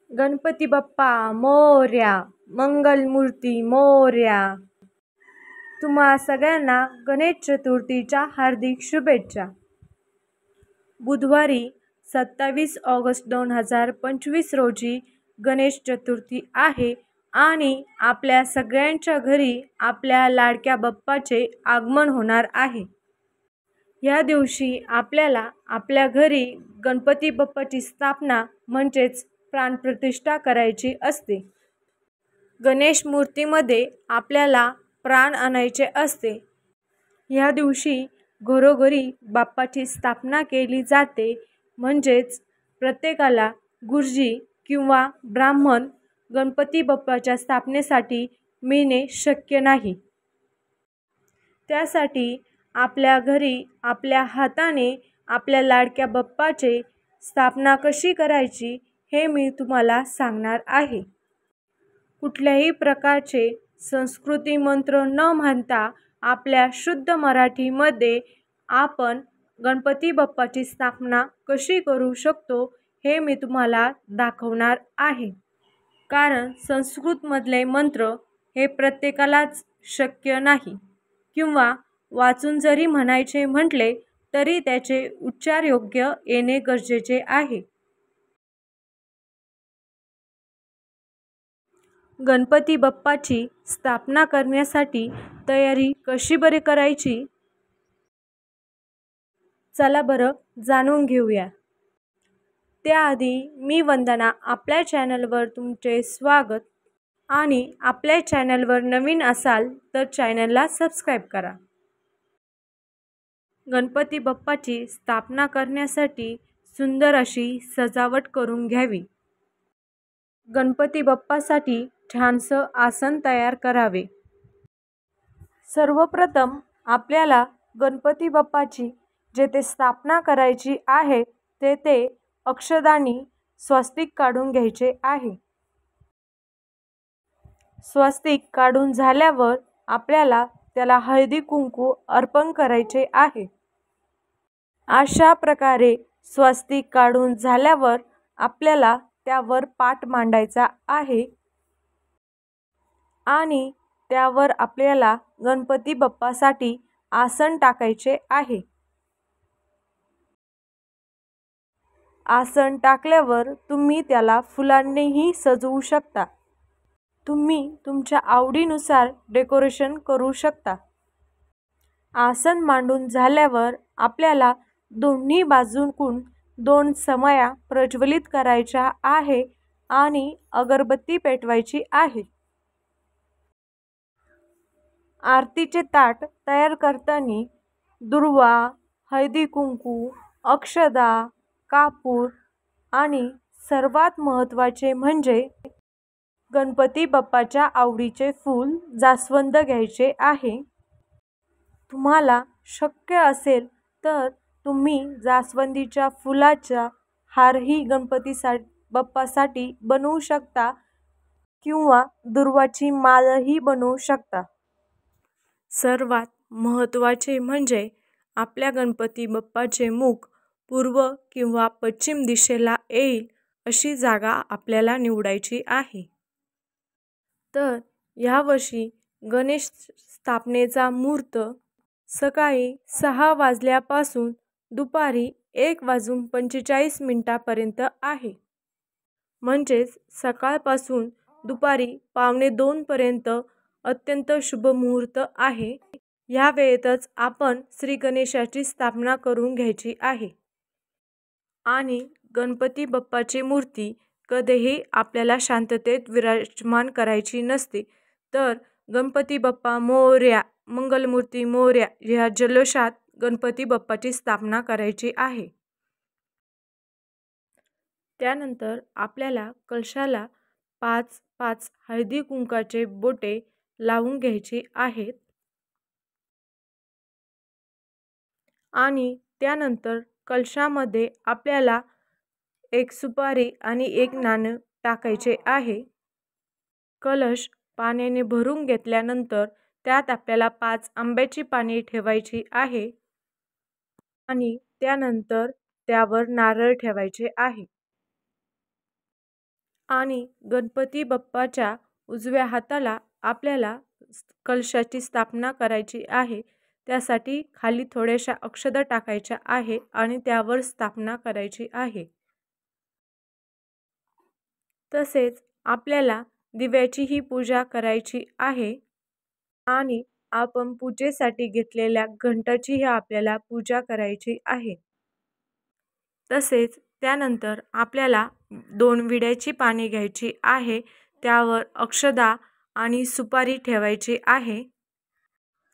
गणपती बाप्पा मोरया, मंगलमूर्ती मोरया. तुम्हा सगळ्यांना गणेश चतुर्थीच्या हार्दिक शुभेच्छा. बुधवारी 27 ऑगस्ट 2025 रोजी गणेश चतुर्थी आहे आणि आपल्या सगळ्यांच्या घरी आपल्या लाडक्या बाप्पाचे आगमन होणार आहे. या दिवशी आपल्याला आपल्या घरी गणपती बाप्पाची स्थापना म्हणजेच प्राणप्रतिष्ठा करायची असते. गणेश मूर्तीमध्ये आपल्याला प्राण आणायचे असते. या दिवशी घरोघरी बाप्पाची स्थापना केली जाते. म्हणजेच प्रत्येकाला गुरुजी किंवा ब्राह्मण गणपती बाप्पाच्या स्थापनेसाठी मिळणे शक्य नाही. त्यासाठी आपल्या घरी आपल्या हाताने आपल्या लाडक्या बाप्पाचे स्थापना कशी करायची हे मी तुम्हाला सांगणार आहे. कुठल्याही प्रकारचे संस्कृती मंत्र न म्हणता आपल्या शुद्ध मराठीमध्ये आपण गणपती बाप्पाची स्थापना कशी करू शकतो हे मी तुम्हाला दाखवणार आहे. कारण संस्कृतमधले मंत्र हे प्रत्येकालाच शक्य नाही किंवा वाचून जरी म्हणायचे म्हटले तरी त्याचे उच्चार योग्य येणे गरजेचे आहे. गणपती बाप्पाची स्थापना करण्यासाठी तयारी कशी बरे करायची, चला बरं जाणून घेऊया. त्याआधी मी वंदना आपल्या चॅनलवर तुमचे स्वागत आणि आपल्या चॅनलवर नवीन असाल तर चॅनलला सबस्क्राईब करा. गणपती बाप्पाची स्थापना करण्यासाठी सुंदर अशी सजावट करून घ्यावी. गणपती बाप्पासाठी छानसं आसन तयार करावे. सर्वप्रथम आपल्याला गणपती बाप्पाची जेथे स्थापना करायची आहे तेथे अक्षदानी स्वस्तिक काढून घ्यायचे आहे. स्वस्तिक काढून झाल्यावर आपल्याला त्याला हळदी कुंकू अर्पण करायचे आहे. अशा प्रकारे स्वस्तिक काढून झाल्यावर आपल्याला त्यावर पाट मांडायचा आहे आणि त्यावर आपल्याला गणपती बाप्पासाठी आसन टाकायचे आहे. आसन टाकल्यावर तुम्ही त्याला फुलांनीही सजवू शकता. तुम्ही तुमच्या आवडीनुसार डेकोरेशन करू शकता. आसन मांडून झाल्यावर आपल्याला दोन्ही बाजूंकडून 2 समया प्रज्वलित करायच्या आहे आणि अगरबत्ती पेटवायची आहे. आरतीचे ताट तयार करताना दुर्वा, हळदी कुंकू, अक्षदा, कापूर आणि सर्वात महत्त्वाचे म्हणजे गणपती बाप्पाच्या आवडीचे फूल जास्वंद घ्यायचे आहे. तुम्हाला शक्य असेल तर तुम्ही जास्वंदीच्या फुलाचा हारही गणपती बाप्पासाठी बनवू शकता किंवा दुर्वाची माळही बनवू शकता. सर्वात महत्त्वाचे म्हणजे आपल्या गणपती बाप्पाचे मुख पूर्व किंवा पश्चिम दिशेला येईल अशी जागा आपल्याला निवडायची आहे. तर यावर्षी गणेश स्थापनेचा मुहूर्त सकाळी 6 वाजल्यापासून दुपारी 1:45 पर्यंत आहे. म्हणजेच सकाळपासून दुपारी 1:45 पर्यंत अत्यंत शुभ मुहूर्त आहे. या वेळेतच आपण श्री गणेशाची स्थापना करून घ्यायची आहे. आणि गणपती बाप्पाची मूर्ती कधीही आपल्याला शांततेत विराजमान करायची नसते. तर गणपती बाप्पा मोरया, मंगलमूर्ती मोरया ह्या जल्लोषात गणपती बाप्पाची स्थापना करायची आहे. त्यानंतर आपल्याला कलशाला 5 हळदी कुंकाचे बोटे लावून घ्यायची आहेत आणि त्यानंतर कलशामध्ये आपल्याला 1 सुपारी आणि 1 नाणं टाकायचे आहे. कलश पाण्याने भरून घेतल्यानंतर त्यात आपल्याला 5 आंब्याची पाने ठेवायची आहे आणि त्यानंतर त्यावर नारळ ठेवायचे आहे. आणि गणपती बाप्पाच्या उजव्या हाताला आपल्याला कलशाची स्थापना करायची आहे. त्यासाठी खाली थोड्याशा अक्षता टाकायच्या आहे आणि त्यावर स्थापना करायची आहे. तसेच आपल्याला दिव्याचीही पूजा करायची आहे आणि आपण पूजेसाठी घेतलेल्या घंटाचीही आपल्याला पूजा करायची आहे. तसेच त्यानंतर आपल्याला 2 विड्याची पाने घ्यायची आहे. त्यावर अक्षदा आणि सुपारी ठेवायची आहे.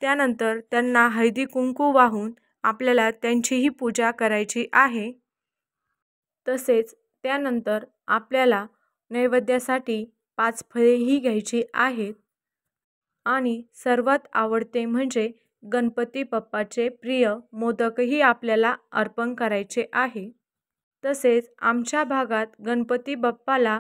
त्यानंतर त्यांना हळदी कुंकू वाहून आपल्याला त्यांचीही पूजा करायची आहे. तसेच त्यानंतर आपल्याला नैवेद्यासाठी 5 फळेही घ्यायची आहेत आणि सर्वात आवडते म्हणजे गणपती बाप्पाचे प्रिय मोदकही आपल्याला अर्पण करायचे आहे. तसेच आमच्या भागात गणपती बाप्पाला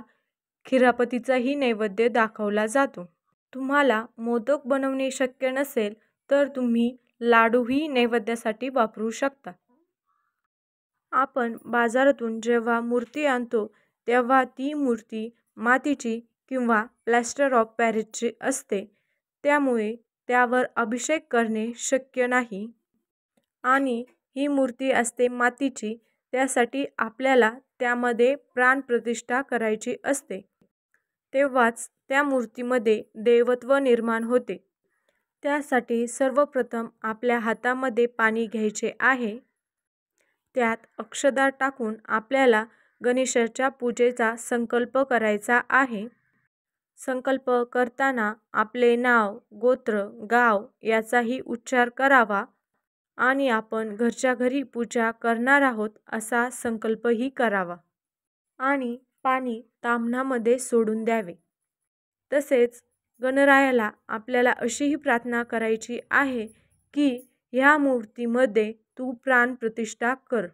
खिरापतीचाही नैवेद्य दाखवला जातो. तुम्हाला मोदक बनवणे शक्य नसेल तर तुम्ही लाडूही नैवेद्यासाठी वापरू शकता. आपण बाजारातून जेव्हा मूर्ती आणतो तेव्हा ती मूर्ती मातीची किंवा प्लॅस्टर ऑफ पॅरिसची असते. त्यामुळे त्यावर अभिषेक करणे शक्य नाही आणि ही मूर्ती असते मातीची. त्यासाठी आपल्याला त्यामध्ये प्राणप्रतिष्ठा करायची असते. तेव्हाच त्या मूर्तीमध्ये देवत्व निर्माण होते. त्यासाठी सर्वप्रथम आपल्या हातामध्ये पाणी घ्यायचे आहे. त्यात अक्षदा टाकून आपल्याला गणेशाच्या पूजेचा संकल्प करायचा आहे. संकल्प करताना आपले नाव, गोत्र, गाव याचाही उच्चार करावा आणि आपण घरच्या घरी पूजा करणार आहोत असा संकल्पही करावा आणि पाणी ताम्हणामध्ये सोडून द्यावे. तसेच गणरायाला आपल्याला अशीही प्रार्थना करायची आहे की ह्या मूर्तीमध्ये तू प्राणप्रतिष्ठा कर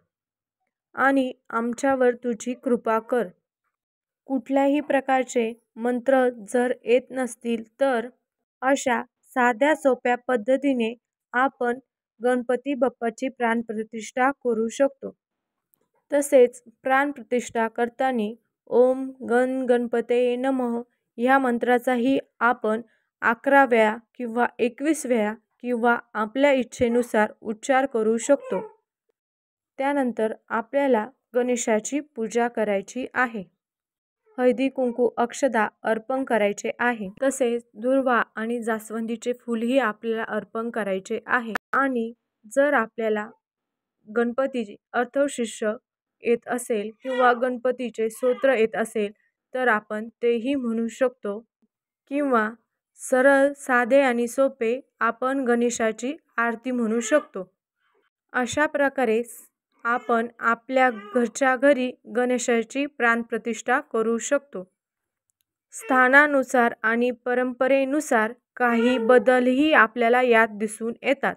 आणि आमच्यावर तुझी कृपा कर. कुठल्याही प्रकारचे मंत्र जर येत नसतील तर अशा साध्या सोप्या पद्धतीने आपण गणपती बाप्पाची प्राणप्रतिष्ठा करू शकतो. तसेच प्राणप्रतिष्ठा करताना ओम गण गणपतये नमः ह्या मंत्राचाही आपण 11 वेळा किंवा 21 वेळा किंवा आपल्या इच्छेनुसार उच्चार करू शकतो. त्यानंतर आपल्याला गणेशाची पूजा करायची आहे. हळदी कुंकू अक्षदा अर्पण करायचे आहे. तसेच दुर्वा आणि जास्वंदीचे फूलही आपल्याला अर्पण करायचे आहे. आणि जर आपल्याला गणपतीची अथर्वशीर्ष येत असेल किंवा गणपतीचे स्तोत्र येत असेल तर आपण तेही म्हणू शकतो किंवा सरळ साधे आणि सोपे आपण गणेशाची आरती म्हणू शकतो. अशा प्रकारे आपण आपल्या घरच्या घरी गणेशाची प्राणप्रतिष्ठा करू शकतो. स्थानानुसार आणि परंपरेनुसार काही बदलही आपल्याला यात दिसून येतात.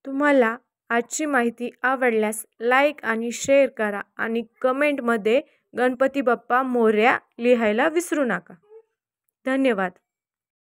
तुम्हाला आजची माहिती आवडल्यास लाईक आणि शेअर करा आणि कमेंटमध्ये गणपती बाप्पा मोरया लिहायला विसरू नका. धन्यवाद.